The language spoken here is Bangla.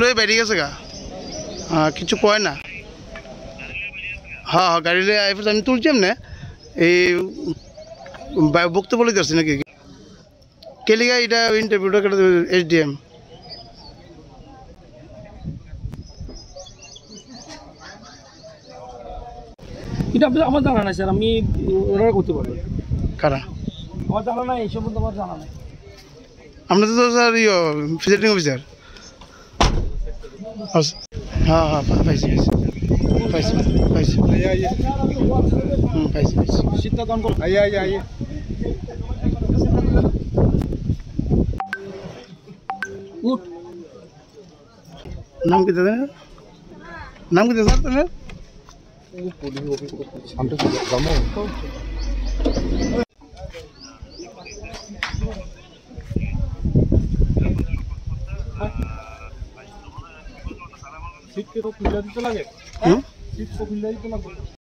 লই বেরিয়ে গেছে গা কিছু কয় না হ্যাঁ গাড়ি লই আই আমি তুলছি এমনি এই বক্তব্য বলে যাচ্ছি নাকি কেলিগা এটা ইন্টারভিউটা SDM এটা আমার জানা নাই স্যার আমি ওরা করতে পারবো কারা আমার জানা নাই এই সম্বন্ধে আমার জানা নাই আমরা তো স্যার ভিজিটিং অফিসার হ্যাঁ হ্যাঁ পাইছি পাইছি পাইছি পাইছি পাইছি সিদ্ধান্ত করো आइए উঠ নাম কি দাদা নাম কি দাদা তোমার सीट के तो खुला दिते लगे सीट को खुला दिते लगे